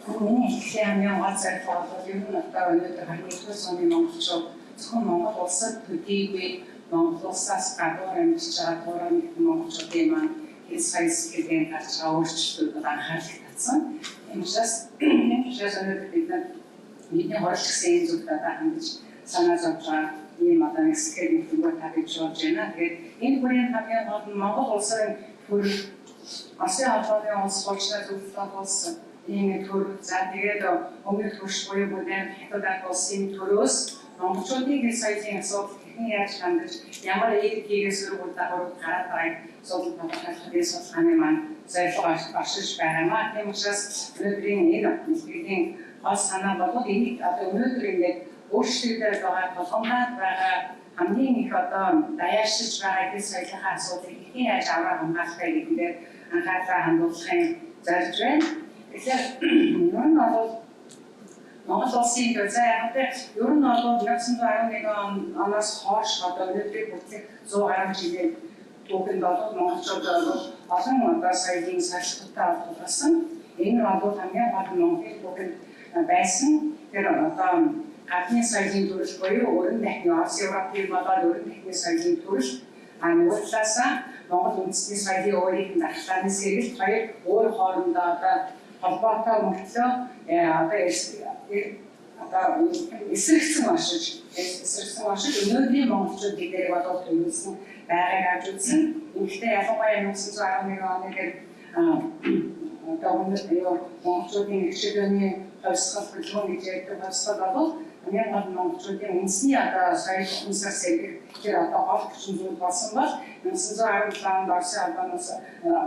Миний хэлхиймийн газар болоод юм надад өнөөдөр хамгийн сүүлийн монголчууд зөвхөн Монгол улсад төдийгүй Монгол улсаас гадуур амьдарч байгаа гурван монголчуудын маань хэл соёл сэтгэлийн гарч байгаа өөрчлөлтөд анхаарал татсан. Энэчээс өнөөдөр бидний хорч гэсэн энэ зүйл надад хандж санаа зовж байгаа ийм одоо нэг сэтгэл хөдлөлөөр тавьж болж байна. Тэгээд энэ бүрийн хамгийн гол нь Монгол улсын төр Асын холбооны улс болчтой зөвлөлт болсон. Ийм төр за тэгээд өмнөд хөрш буюу бүдэн хятад улсын төрөөс монголчуудын хэл соёлын асуудал хэрхэн яаж хандаж ямар эдгээс өргөл дагавар гараад байгааг судалж бодохын судалгааны маань зорилго ашиглаж байгаамаа. Тийм учраас өнөөдрийн энэ нийтийн гол санаа бол энийг одоо өнөөдөр ингээд өөрчлөгдөж байгаа болгоомжтой байгаа хамгийн их одоо даяаршиж байгаа хэл соёлын асуудлыг хэрхэн яаж аваа хамгаалах вэ гэдэг анхаарлаа хандуулахын зорилж байна. Тэгэхээр ер нь бол Монгол улсын төсөө яг ер нь бол 1911 оноос хойш одоо өнөөдрийг хүртэх 100 гаруй жилийн түүхэнд бол монголчууд олон одоо соёлын салшилттай болсон. Энэ бол хамгийн гол Монголын түүхэнд байсан. Тэр одоо гадны соёлын төрөл буюу өрн дахин Орос Европын болоод өрн дахины соёлын төрөл нөгөө талаасаа Монгол үндэсний соёлын өөрийн дархлааны сэргэлт хоёр өөр хоорондоо одоо холбоотой мөртлөө одоо эсрэгцэн уншиж өнөөдрийн монголчууд биднийг бодоод төлөвлөсөн байгааг авч үзсэн. Гэхдээ ялангуяа 1911 оны одоо монголчуудын хичээлөний хувьсгал хөдөлгөөн гэж ярьдаг хувьсгал бол хамгийн гол монголчуудын үндэсний одоо соёл үнсээр сэргэх тэр одоо гол хүчин зүйл болсон бол 1917 онд Оросын албанаас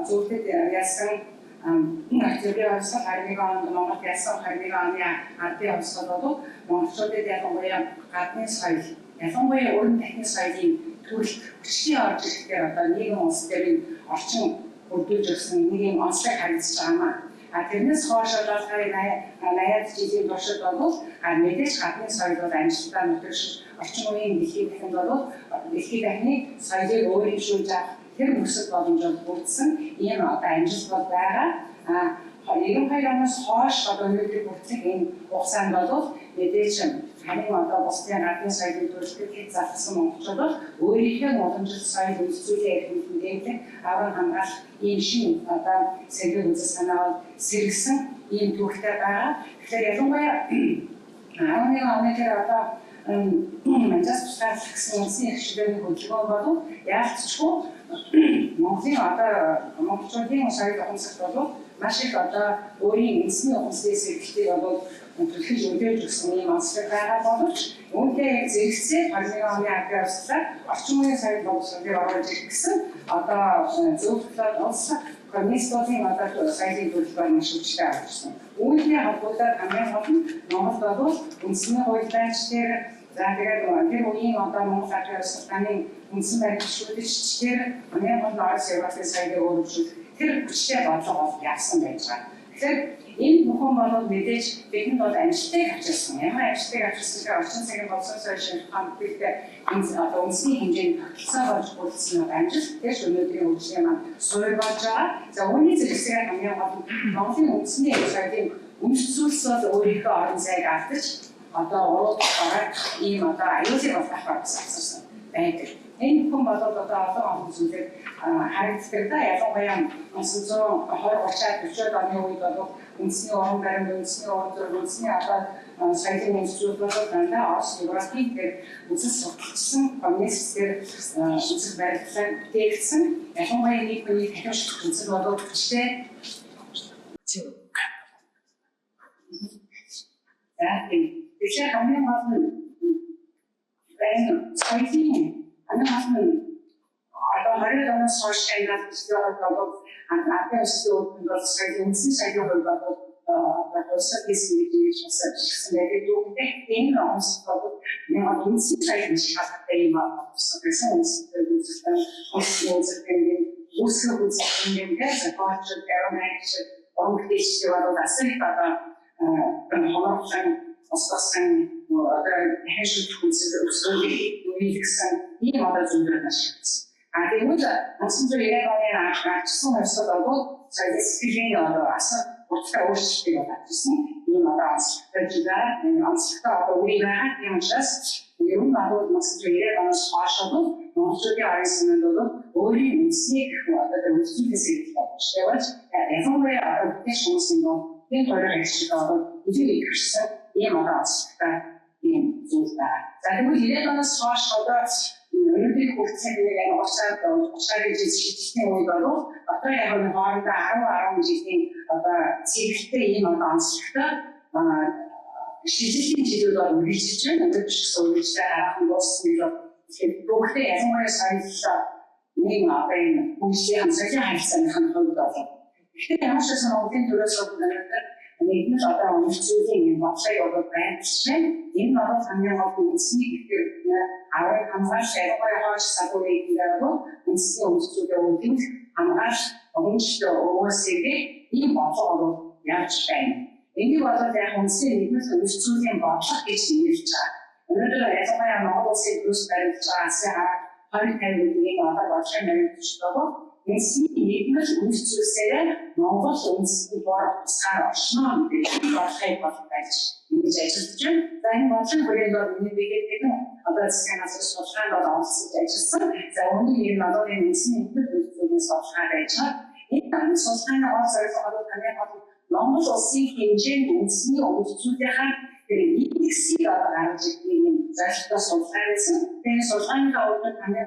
зөвлөд яасан Активийн хувьсгал 21 онд Монгол яасан 21 оны ардын хувьсгал бол монголчуудад ялангуяа гадны соёл, ялангуяа өрн дахины соёлын төрөлд хүчний орж ирэхээр одоо нийгэм улс дээр орчин бүрдүүлж өгсөн нэг юм онцлог харагдаж байгаамаа. Тэрнээс хойш бол 80-аад жилийн туршид бол мэдээж гадны соёл бол амжилттай нутагшиж орчин үеийн дэлхийн дахинд бол дэлхийн дахины соёлыг өөрчлөж авах тэр нөхцөл боломжууд бүрдсэн ийм одоо амжилт бол байгаа. 92 оноос хойш одоо өнөөдөр бүрдсэн энэ хугацаанд бол мэдээж харин одоо бусдын гадны соёлын төрөлтөд хэд зарцсан монголчууд бол өөрийнхөө уламжлалт соёл үзүүлэлт эрхэмтэн дэмжих аврал хамгаалах ийм шин одоо сэргээг үзэл санаа сэргсэн ийм түүхтэй байгаа. Тэгэхээр ялангуяа 11 оны тэр одоо манжаас тусгайлах гэсэн үндэсний хичээлийн хөдөлгөөн бол яалтчгүй Монголын одоо монголчуудын соёл ухамсарт бол маш их одоо өөрийн үндэсний ухамсарын сэргэлтийг бол төлөвлөж өгөөж өгсөн юм онцлог байгаа боловч үүнтэй зэрэгцээ 21 оны ардын хувьсгалаар орчин үеийн соёл боловсролыг оруулж ирэх гэсэн одоо зөвлөлт улс коммунистуудын одоо соёлын төлөвлөгөө маш хүчтэй авчихсан. Үүнтэй холбоотой хамгийн гол нь Монгол бол үндэсний хуульчлалч дээр за тэгээд тэр үеийн одоо Монгол ардын хувьсгалын үндсэн баримтчдуудчдэр хамгийн гол Орос Европын соёлыг өөрчлөх тэр хүчтэй бодлого яасан байж байгаа. Тэгэхээр энэ бүхэн бол мэдээж бидэнд бол амжилтыг авчирсан. Ямар амжилтыг авчирсан гэхээр орчин цагийн боловсон соёл шинжилгээ бүтээгдээ энэ одоо үндэсний хэмжээнд тогтцоо болж бүрдсэн амжилт тэгш өнөөдрийн үйлчлэгээ маань суурь болж байгаа. За үүний зэрэгцээ хамгийн гол нь Монголын үндэсний соёлын үндэслэлс бол өөрийнхөө орон зайг алдаж одоо урууд гараад ийм одоо аюулыг олгохоор авчирсан байдаг. Энэ хүн болоод одоо олон зүйлээр харагддаг да. Ялангуяа 1920-30-40 оны үед бол үндэсний уран баримт, үндэсний уран зураг, үндэсний одоо соёлын үндэслэл бол дандаа Орос Европын дээр үзэл судалсан коммунистээр үзэл баримтлал бүтээгдсэн. Ялангуяа нэг хүний дахиад үзэл бол хүчтэй. Тэгэхээр хамгийн гол нь соёлын одоо 20 оноос хойш энэ бол ардын өсөлтөнд бол соёлын үндэсний соёлын хувьд бол өсөлт хийсэн гэж хэлсэн байдаг. Энэ онц бол нэг үндэсний соёлын шалтгаантай юм байна. Гэсэн үндэсний үзэлтэй үүсгэх үзэлтэй зохиолч географч өнгөтэйчтэй бол асар их одоо хомоохон осгосон одоо хэшүүл хүнсэл өсгөлийг үйлдсэн ийм одоо зүйлүүд маш их. Тэгвэл 1990 оны агчсан хувьсгал бол соёлын сэтгэлийн одоо асар урттай өөрчлөлтийг гаргасан ийм одоо онцлогтой зүйл энэ онцлогтой одоо үе байгаа юм учраас ер нь одоо маш их яриад оноос хойшоо монголчуудын арын санаанд бол өөрийн үндэсний гэх мэт одоо үндэснээс ирэх болж ялангуяа одоо бүтэц хүмүүсийн энэ хоёрын ажил одоо үгүй ихсэн ийм одоо онцлогтой ийм зүйл байна. За тэгвэл ирээд оноос хойш одоо өнөөдрийн хүртэл яг уушаад гэж шийдсэн үед бол одоо яг нэг хоорондоо 10 жилийн одоо цэвэртэй ийм одоо онцлогтой шийдлийн жилүүд бол үргэлжлэж байна. Өнөөдөр ч гэсэн үргэлжлээ харах нь дууссан юм. Тэгэхээр бүгдээ ялангуяа сая нэг одоо энэ үйлчлэгийн хамсралын харилцааны хувьд бол тэгэхээр ямар ч гэсэн Монголын төрөөс өнөөдөр нэгэн л одоо үндэсний юм бодлыг одоо байршиж энэ бол хамгийн гол үндэсний гэхээр аврал хамгаалж ялангуяа хойш садуугийн дээр үндэсний өмчтүүдээ үүдэн хамгаалж өмчтөө өөсөйг ийм бодлого бол яаж байна. Энийг бол яг үндэсний нэгэн өмчтүүдийн бодлого гэж нэрвэж байгаа. Өнөөдөр ялангуяа Монгол улсын төрөөс баримтж байгаа асаа 2050-ийн одоо бодлогын баримтж байгаа Үндэсний нэгдмэл үндэслэлээр Монгол үндэсний бор тусгаар оршноо гэдэг бодлогыг болж ингэж ажиллаж байна. За энэ бодлогын хүрээнд бол миний биетэй одоо засгийн газрын судалгаанд бол онцлог ажилласан. За үүнийг энэ одоо энэ үндэсний нэгдмэл үндэслэлээс судалгаа байж байгаа. Энэ судалгааны гол зорилго бол таны Монгол улсын хэмжээнд үндэсний үндэслүүдийн индексийг одоо гаргаж ирэх юм зорилготой судалгаа байсан. Тэгээ судалгааны хувьд таны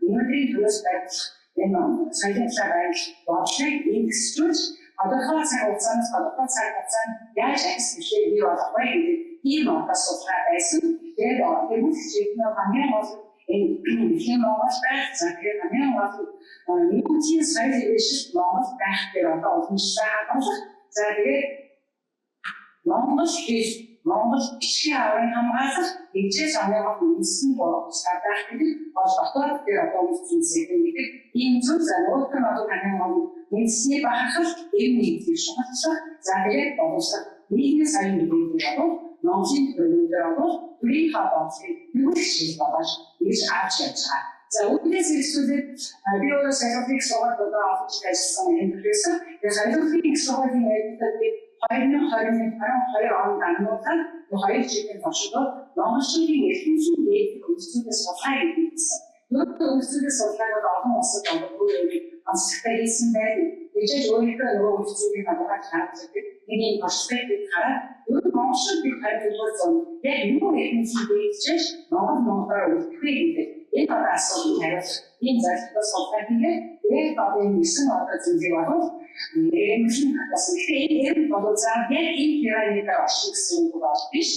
өнөөдрийн төрөөс баримтлах энэ соёлын байр бодлыг индексчилж одоохон цаг хугацаанд яаж ажил хийх вэ болох вэ гэдэг ийм одоо судалгаа байсан. Тэгээд энэ чиглэл хамгийн гол энэ дэлхийн Монгол байх за тэгээд хамгийн гол нийгмийн соёл дэвшил Монгол байх дээр одоо уламжлалаа хадгалах. За тэгээд Монгол хэл Монгол бичгийн аврын хамгаалах хэмжээс амрах үндэсний бодлогоор байх гэдэг бол дотоод дээр одоо үндэсний гэдэг ийм зүйл зөвхөн одоо таны үндэсний бахархал эв нэгдийг шугaalчлах за тэгээд боловсрол нийгмийн сайн мэдээлэл бол Монголын төрөлөөр бол төрийн хадгалахыг юу гэж багаж ингэж авч явж байгаа. За үүнээс ирсүүлээд би өөрөө соёлын сургалт одоо авч ажилласан юм гэсэн. Тэгээд соёлын сургалтын ярилцлагыг 2022 онд анхуулаад хоёр жилийн туршид монголчуудын эрхэмжийн дээд үндэслэлээс судалгаа хийсэн. Нөгөө үндэслэлээс судалгааг олон улсад онцлогтой хийсэн байна. Тэгжээж өөрийнхөө нөгөө үндэслэлийн хамгаалж харж байгаа. Нэг перспектив хараад өөр монголчууд бид хариулсан яг юу эрхэмжийн дээдчээс монголоор үлдэхгүй гэдэг. Энэ одоо асуудал хариулт ийм зорилготой судалгаа хийгээд тэгээд одоо энэ 9 одоо зүйлийг бол эмчийн бас энэ бол яг энэ пирамидаар орших гэсэн үг бол биш.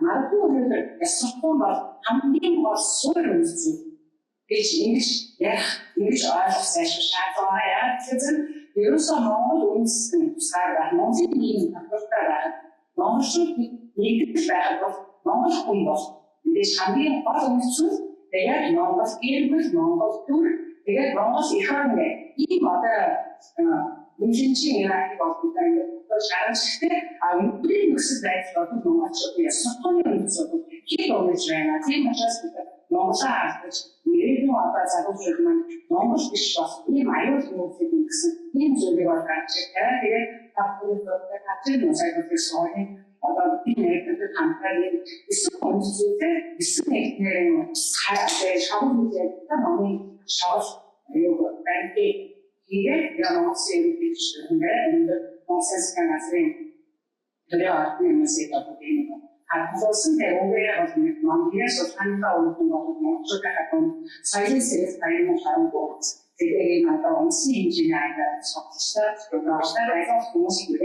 Магадгүй өнөөдөр ясахгүй бол хамгийн гол суурь үндэс гэж ингэж ойлгох сайшгүй шаардлага яа гэсэн ерөөсөө Монгол үндэстэн тусгаар байх Монголын нийгэм тогтвортой байх монголчууд нэгдэл байх бол монгол хүн бол мэдээж хамгийн гол үндэс тэгээд Монгол гэрэл Монгол төр тэгээд Монгол их орн ийм одоо инженерийн яриг болдог юм байна. Шаардлага өнөөдрийн нөхцөл байдал бол монголчуудын ясны үндэс хэд өгч байна. Тийм учраас Монголаа алдаж нэрийн одоо залуучууд маань Монгол биш бол ийм аюул хүмүүсийг гэсэн ийм зүйлийг бол гарч ирээ. Тэгээд тавхад сайдтай сууны одоо нэртэй хамтран эсвэл хүмүүстэй эсвэл нэгнэрийн шавуу үзээд намын шавс юу байдаг тэгээд ямаасан юм биш энэ процесс канасрын төрөө артнэмсээ татдаг. Хатсон 대우에 어떤 망기에서 산다 오는 거고 저가고 사이즈에서 다이는 사람고 되게 나도 엄청 인지하는 속사 그거가 무엇이래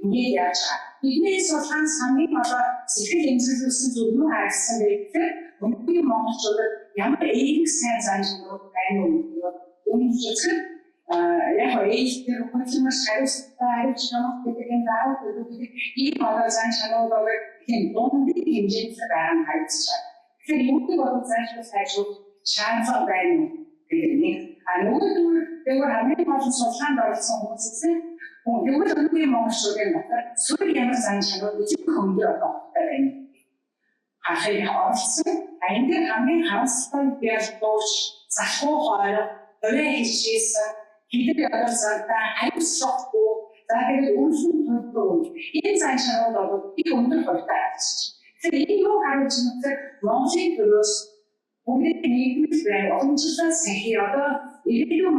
이게 야자 이게서 한 3일마다 지금 인지도스 좀 할수있게 우리 몸속에 양의 생산으로 가는 거 음식은 яг эйгээр хүчмэр шариустай чамд гэдэг даа гэдэг ийм одоо зан чанарууд тийм дундын хэмжээтэй байгаа хайцсан. Тэгэхээр юу нэг бол заашгүй сайжруулах шаардлага байна гэдэг нэг. Нөгөө тэгвэл хамгийн гол судалгаанд орсон хүмүүсээс тэгвэл өнөөдөр монголчуудын дотор сүүл ямар зан чанар үжиг хөнгө одоо байна. Ахыг орсон энэ хамгийн харамсалтай биер дууш захуу хоороо өвөө хичээсэн Kita ada serta harus sokku, tapi untuk Энэ заншаанууд бол их өндөр хувьтай ажиллаж байна. Тэгэхээр энэ юу харуулж байна вэ? Монголын төрөөс бүгд нийгмийн уламжлалаа сахи одоо ирээдүйн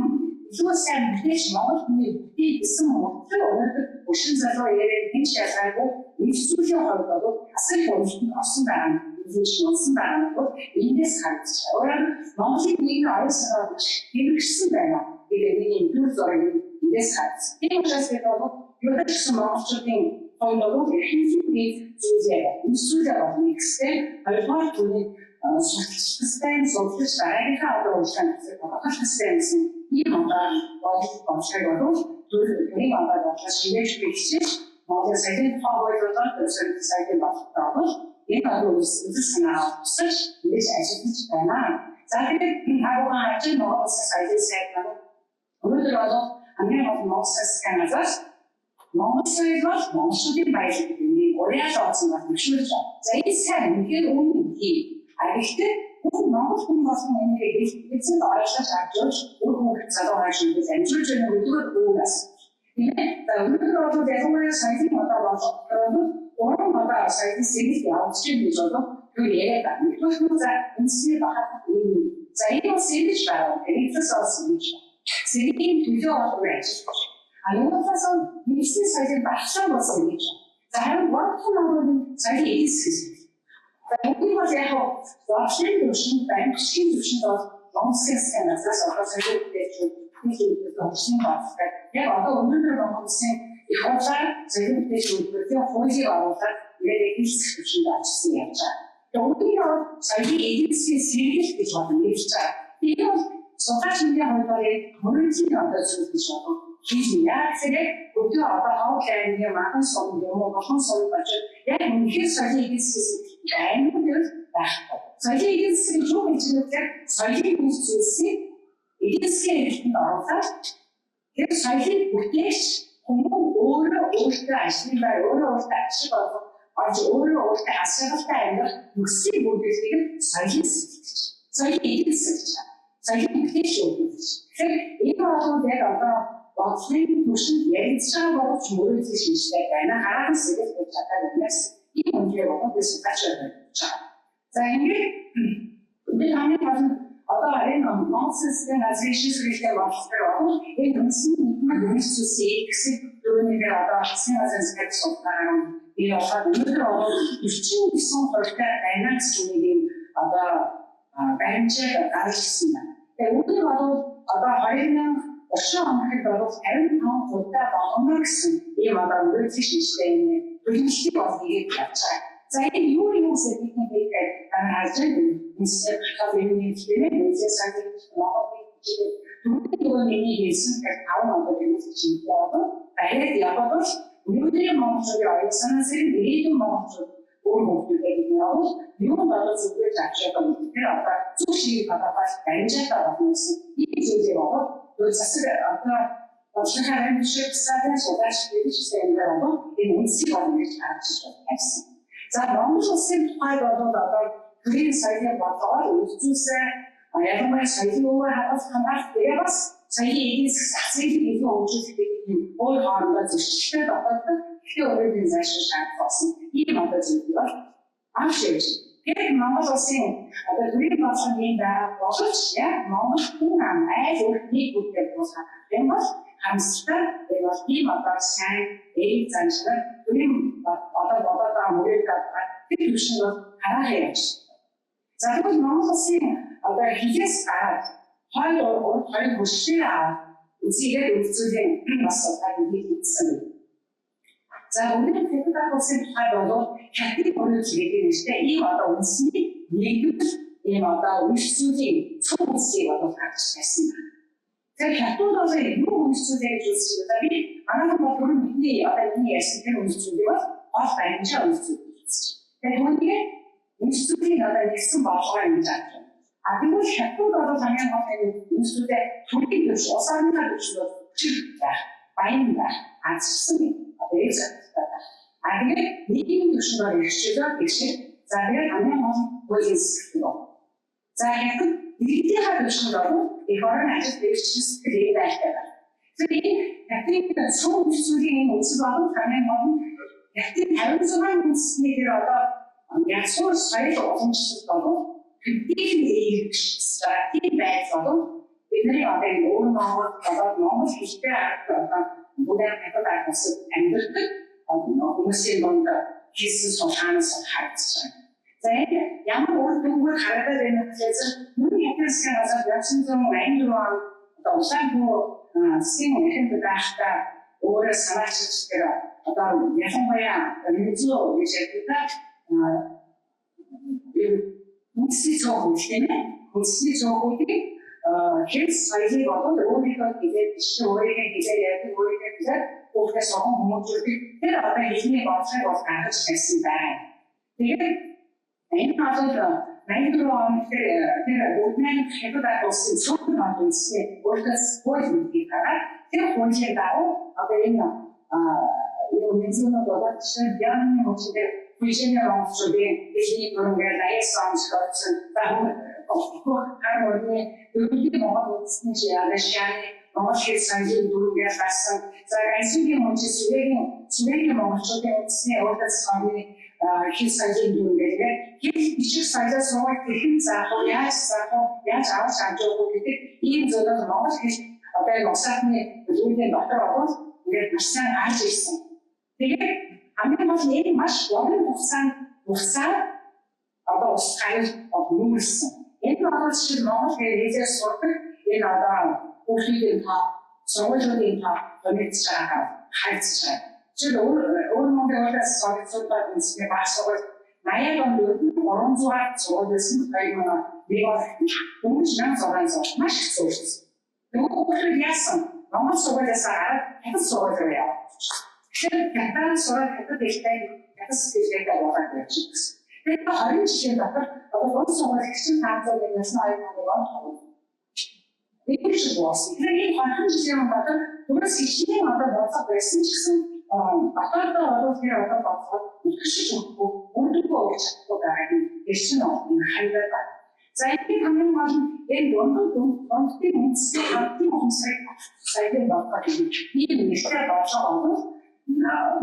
илүү сайн мэдээж Монгол хүний бүхий гэсэн мөрөөр өнөөдөр өшин залуу яриад энэ шалгаагүй нийцүүлийн хувьд бол асар их өрнөлтөнд орсон байгаа нь үзэж унсан байгаа нь бол эндээс харагдаж байна. Өөрөөр Монголын нийгмийн оюун санаа маш хэрэгжсэн байна. Тэгээд энэ дүр зураг эндээс харагдаж. Энэ учраас бид бол юу ч гэсэн монголчуудын хувьд бол ихэнх зүйлээ нийцүүлээ болно гэхтэй хоёрдугаар түүний сурталчилсан зөвлөж байгаагийнхаа одоо үйлчлэгчид багах хэрэгтэй гэсэн ийм онцлог бол төрийн банкад болоод шивэж бичиж Монголын сайдын хавуулаад төсөл сайдын багтаа бол энэ одоо үсэг санаа авчиж ингэж ажиллаж байна. За тэгээд энэ хавуугаан ажил Монголын сайдын сайд маань өнөөдөр бол хамгийн гол Монголын каналаас Монгол сайд бол монголчуудын баялаг гэдэг нэг уриалж орсон байна зөвшөөрж байна. За энэ сайн үнэхээр үнэн. Гэхдээ бүх Монгол хүн болсон энийг эцэд ойлгож авч өөр хүмүүс залуу хаашинд амжилж байгаа өдрөөр үүнээс. Өнөөдөр бол ялангуяа сайдын одоо болоод одоо сайдын сэтэл явуулж байгаа гэж одоо юу яриад байна. Нэгдүгээр за энэсний бахад за энэ сэтэл байна. Энэс олсон гэж. Сэлийн төлөө олох ажил. Аюулаас нэгсний сайдын багшаа болсон гэж. За харин гол сайдын эсэс энэ бол яг вообще зөвшин банкчгийн зөвшин бол Монголын санаасаас одоо солиотой нэг зөвшин багтай. Яг одоо өнөөдөр Монголын их хурлаар солиотой зөвшөөрлийн хуулийн байгууллага нэрээ хэлсэх зөвшин ажилласан явж байгаа. Тэгээд өнөөдөр соёлын эдийн сэргийлэл гэж байна гэж байгаа. Энэ бол судалгааны хувьд мөрөндийн одоо зүйл гэж байна. Хийх яг зэрэг өдөө одоо хавлын махан сон юм уу болон сон болж яг үнэхээр соёлын эдийн засгийн аймагт байхгүй. Соёлын эдийн засгийн юу гэж нэрлэдэг? Соёлын үйлчлэлсийг эдийн засгийн эрхтэнд оруулаад тэр соёлыг бүтээгч хүмүүс өөртөө ажлын байр өөртөө ашиг олох орж өөртөө ашиглалтай амьдрах нөхцөлийг бүрдүүлэх нь соёлын сэтгэж. Соёлын эдийн засгийн соёлын бүтээгч үүрэгч. Тэгэхээр энэ бол яг одоо бодлогын түвшинд ярилцсан боловч мөрөөдөл шинжтэй байна. Хараахан сэтгэл хөдлөл чадвар юмнаас ийм үнээр болоод судалж байна. За ингээд бид хамгийн гол одоо энэ Монголын газрын шийдвэрлэлтэй боловсрол энэ үндэсний нийгмийн үйлчлэлсийг гэсэн дөрөвнийгээ одоо засгийн газрын сэт судалгаа энэ болохоор өнөөдөр бол 49% байна гэсэн нэг одоо баримтыг гаргасан байна. Тэгээ үүнийг бол одоо 2030 онд бол 55% болгоно гэсэн ийм одоо мөрөөдлийн шинжтэй төлөвлөлтийг бол хийгээд явж байгаа. За энэ юу гэсэн техникийг харж байгаа юм энэ сайдын Монголын миний хэлсэн 5 онд гэсэн чинь баярд явбал өнөөдрийн монголчуудын оюун санаасыг ирээдүйн монголчууд өөр хүмүүстэй явбал юу болоод зүгээр авчирдаг юм. Тэр одоо зүг шиг хадгалж амжаад байгаа хүмүүс ийм зүйлээ болоод засаг одоо бодлогын хэмжээ сайдын судалж хийсэн юм бол энэ үнсийг олно гэж харж байна. За Монгол улсын тухайд бол одоо төрийн соёлын бодлогоор үйлчлүүлсэн ялангуяа соёлын өвөө хадгалах дээр бас соёлын эдийн засгийг илүү хөгжүүлэх өөр хоорондоо зөрчилтэй дотоод ихтэй өөрийн зайлшгүй шаардлагасан ийм одоо зүйл бол аашиж. Тэгээд Монгол улсын одоо төрийн бодлогын юм байгаа боловч яг Монгол хүн ам айл өөртний бүтээл босгох юм бол хамстай энэ бол ийм одоо сайн эерэг заншил төрийн одоо болоод байгаа мөрөд гадаа тэр түвшин бол хараа яаж. За тэгвэл Монгол улсын одоо хилээс гараад хоёр хөшөө үзийгээд үзүүлэн бас одоо хийгдсэн. За өнөөдөр федерал улсын тухайд бол хятадын мөрөдөл гэдэг нэртэй ийм одоо үндэсний нэгдэл ийм одоо үйлчлэлийн цөм үсгийг одоо гаргаж байсан байна. Тэгэхээр хятад бол юу үйлчлүүлээ гэж үзэж байгаа би манай бодвол бидний одоо энэ яасан тэр үйлчлэлийг бол гол баримжаа үйлчлүүлж байна. Тэгэхээр үүнийг үйлчлэлийн одоо нэгсэн бодлогоор ингэж авч байна. А тэгвэл хятад бол хамгийн гол нь үйлчлэлээ төрийн төвш усааны төвшөөр чиг баян байх азсан а тэгээд нийгмийн түвшинээр ирчихлээ гэсэн. За тэгээд хамгийн гол үйлс гэх. За яг иргэдийн түвшинд бол их орон ажил хэрэгжүүлсэн сэтгэл байлтай байна. Тэгэхээр яг цөөн зүйлийн үсэг болон хамгийн гол нь яг 56 үндэснээр одоо яг цөөн соёл уламжлалт болов тэдний хэрэгжүүлсэн тийм байдал болов бидний одоо энэ өөр Монгол болоод Монгол хэлтэй одоо бүдээр хятад ардаас амьдардаг хүмүүсийн донд хийсэн судалгаанаас харагдаж байна. За энэ ямар үр дүнгээр харагдаад байна гэхээс мөн хятадын газар 1984 он одоо улаанбуу засгийн эхэнд байхдаа өөрөө санаачилж тэр одоо ялангуяа нэгзөө гэж ярьдаг үндэсний цогц тийм ээ үндэсний цогцыг хэс соёлыг болоод өөрийнхөө хэлээд чинь өөрийнхөө хэлээр ярьдаг өөрийнхөө хэлээр өөртөө сохон хүмүүжүүлдэг тэр одоо хэлний бодлогыг бол гаргаж ирсэн байна. Тэгээд энэ бол 84 он тэр бүгдний хятад улсын цөөхөн үндэсний өөртөөс хууль мэдгийг гаргаад тэр хуулийн дагуу одоо энэ нэгзүүнүүд болоод чинь яны хүчтэй Вижений ромчуудын эхний бүрэнгээр даясан сонсон хармоны дөрвийн Монгол үндэсний яаршааны Монгол хэл сангийн бүрэнгээр басан за эсвийн мөнчс сүрэгийн монголчуудын үндэсний өөрөөс сангийн хэл сангийн бүрэнгээр хэл бичих санаа суваг хэрхэн заах яаж авч амжуулах гэдэг ийм зөвлөд Монгол хэл одоо нусааны зүйлийн дотор бол ингээд маш сайн гарч ирсэн. Тэгээд хамгийн гол нь маш уран хугацаанд одоо ус гал нүүрсэн. Энэ бол чинь Монгол хэлээр сурдаг энэ одоо хүүхдийн та сургуулийн та өнөц байгаа хайц байгаа. Чи өөр Монголоос сурдаг үндэсний багш сургууль 80 онд 300 сургуулисэн баярмаа нэг дөнгөж 1600 маш их сурсан. Нөгөө яасан Монгол сургуулиас хараад хятад сургууль руу яваа. Тэгэхээр хятад сураад хятад хэлтэй хятад хэлтэй болоод явчихсан. Тэгээд 20 жилийн дотор одоо улс сургуулийн таамаглалын ясны аягаар болоод нэг шиг болсон. Тэгээд энэ 20 жилийн дотор түрээс хичнээн одоо боцоо байсан ч гэсэн баталгаа одоо тэр одоо боцоо ихшиж өгөхгүй өндөргөө өгч чадахгүй байгаа юм. Ирсэн нь хайдаа байна. За энэ хамгийн гол нь энэ дундын үндэсний хамтын хүмүүсийг саяхан бодлоо хийх. Ийм нэртэй бодлого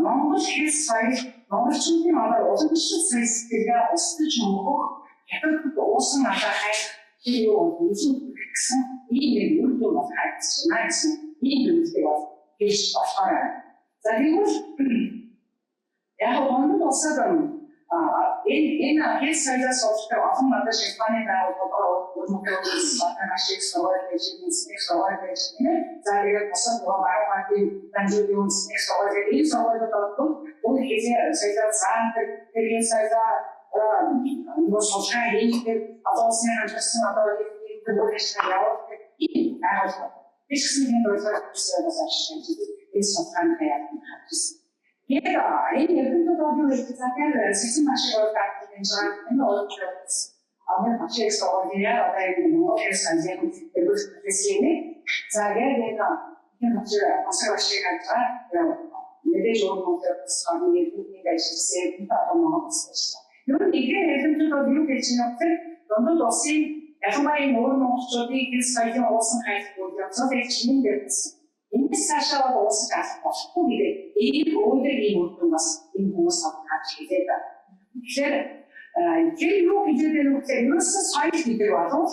Монгол хэл соёл монголчуудын одоо уламжлалт сэсгэлээ устгаж өгөх хятад уусан одоо хайх юу гэсэн ийм нэг үр дүн бол хайцсан гэсэн ийм зүйлийг бол хийж болохоор. За тэгвэл яг Монгол улсад энэ хэл соёлоос олддог олон одоо Японы байгууллагууд өөрмөөрөөс маш их сургууль гэж байна. За тэгээд босоод байгууллагын данжуулийн үндэсний сургууль энэ сургуулиуд бол өөр хэл соёлоос заандаг хэл соёлоо судалгаа хийдэг одоо улсын хамтарсан одоо ийм төлөвлөсөн явуулдаг ийм байгууллага. Тэгсэн юм бол зөвхөн ашиглаж энэ судалгааны яатан хатсан. Яг энэ ерөнхийдөө юу гэж захиалсан систем ашиглаж байгаа юм шиг энэ ойлголт авах машиг соёлын одоо энэ Монгол сангийн төлөвлөсөн за яг энэ машиг ашиглаж байгаа мэдээж өөрөөр сангийн нийтийн ажилласан юм байна. Юу нэгэн ерөнхийдөө юу гэж нэвтрэх дунд улсын ялангуяа өөр монголчуудын хэл соёлын уусан хайртай явцад их чинэн дэрсэн. Энэс цаашаа бол уусаж алах болохгүй гэдэг ийм өөрөөр ийм үгэн бас энэ хүмүүс авч хэлээд байна. Тэгэхээр тэр юу гэдэг нь ерөөсөө соёл гэдэг болов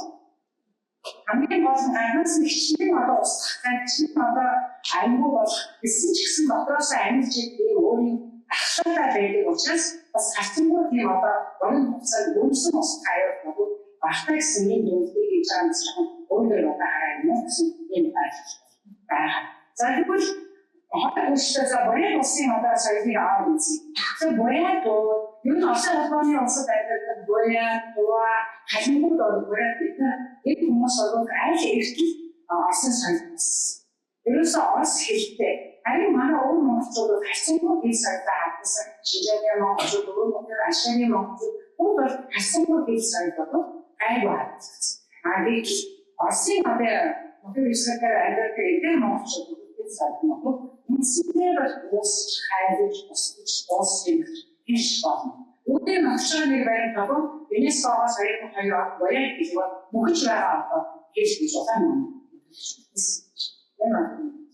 хамгийн гол нь анхаас нь хичнээн одоо устгах чинь одоо аймаг болох гэсэн ч гэсэн дотроос амьж ийм өөрийн ахлаатай байдаг учраас бас хацмуу тийм одоо уран хугацаанд өрсөн ус хаяад бол багтаа гэсэн ийм зүйлийг хийж байгаа юм шиг өөрөөр одоо хараа юм гэсэн ийм байлаа. За тэгвэл хатагчтай за бүрийн улсын одоо соёлыг аваад үзье. Тэгэхээр бүрийн тоо юу нь олон улсын улсад байдаг бүрийн тоо халимгууд бүрийн энэ хүмүүс бол аль эртэл орсын соёлоос. Ерөөсөө орс хэлтэй. Харин манай өөр монголчууд хасангүй хэл соёлтой хадгалсан. Шинжээний монголчууд өөр монголчууд ашигны монголчууд бол хасангүй хэл соёл бол айгүй хадгалсан. Тэгээд орсын одоо මොකද විශ්වාසකර ඇඳට ඉතින් මොකක්ද සාධනක මුස්ලිම්ව උස්ච хайж усын хишван үгүй машины баримт авах энэс байгаа саяхан хоёроо баян хэлбэл мөхөж байгаа хийж гэж байна.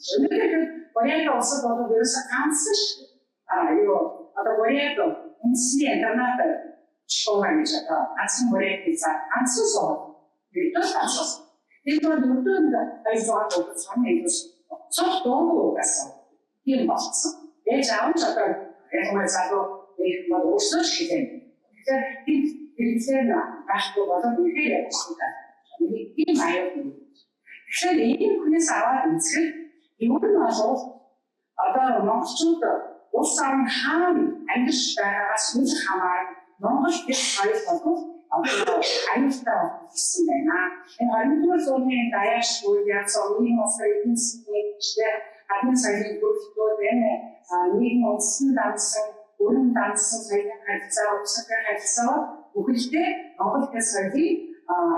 өнөөдөр Корея улсад бол ерөөсөө ганцхан шүү. Юу одоо Кореяд үндэсний интернет школ гэж одоо ганцхан Кореяд за ганцхан суугаад бидээ ганцхан. Тэр бол өдөрт айзаад болсон юм. Цог дөнгөө гэсэн. Тийм болсон. Ээж аав ч одоо яг маа залуу их мод өсөж хийсэн. Тэгэхээр хэрэгцээ байхгүй болоод ихээр явчихсан. Тийм аюул юм. Тэгэхээр ийм хүнээс аваад үзэхэд юу нь болов одоо монголчууд улс орн хаана амьдарч байгаагаас үл хамааран монгол гэх соёл бол одоо аюултай болсон байна. Энэ 20-р зууны даяарч үйл явсан ийм усрын институттэй админ соёлын бүрэлдэхүүн байна. Нийгэм улсын дансан, өрн дансан соёлын харилцаа, улсын харилцаа бүхэлдээ монгол гэх соёлын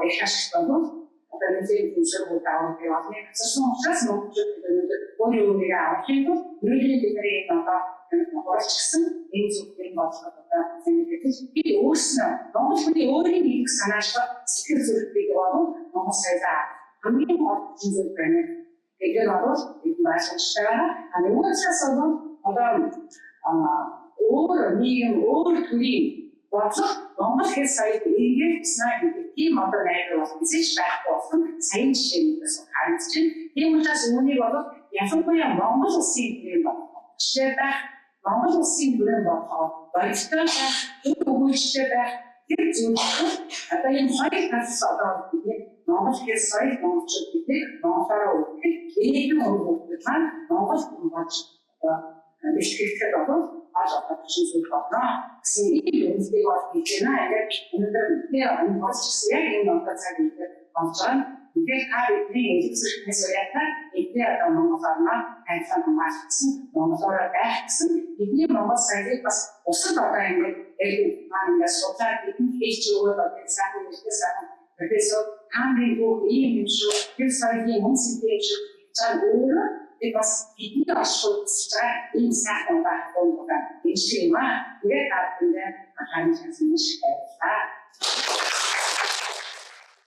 их ашигтай бол одоо нэгэн зүйлсээр даавар явуулны гэсэн учраас монголчууд өөрөөрөө авах юм бол нөлөөний бидний одоо орчсон энэ зүйлийг бодлого одоо зэнгэтгэж би өөрснөө монгол хүний өөрийн нэг санаачтай сэтгэл зүрхийг болон монгол соёлоо хамгийн гол зүйл байна. Тэгэхээр бол энэ байшинтай нөгөөсөөс бол одоо өөр нийгэм өөр төрлийн бодлого монгол хэл соёл эргээд снайд тийм одоо найдвар бол хэзээ ч байхгүй болсон сайн жишээнээс харагдаж байна. Тийм учраас үүнийг бол ялангуяа монгол улсын юм байна. Жишээ байх монгол улсын бүрэн болохоо баяртай байх, өгүүлжтэй байх тэр зүйлүүд одоо энэ хоёр тас одоо монгол хэл соёл монголчууд гэдэг монголоор үгтэй ийм хүмүүс маань монгол хүн болж бэлтгэхэд бол одоо чинь болно. Гэсэн ийм зүйлийг бол хийж байна. Тэгээд өнөөдөр энэ процесс яг энэ онцгой цаг үед болж байгаа. Тэгэхээр та бидний эзэмшигчнээс уяатаа эдгээр одоо монгол орноо хайрлан хамгаалсан монголоор байх гэсэн бидний монгол соёлыг бас усад одоо ингээд маань судлаад бидний хийж өгөөд одоо сайн үйлдэл сайн профессор хааны бүх ийм юм шүү тэр соёлын хүн сэтгэл шүү цаан өөрөө ඒක бас бидний ашиглаж ийм сайхан байхгүй юм байна. Энэ шиг юм аа. Тэгээд та бүхэнд анхаарал татсан маш их баярлалаа.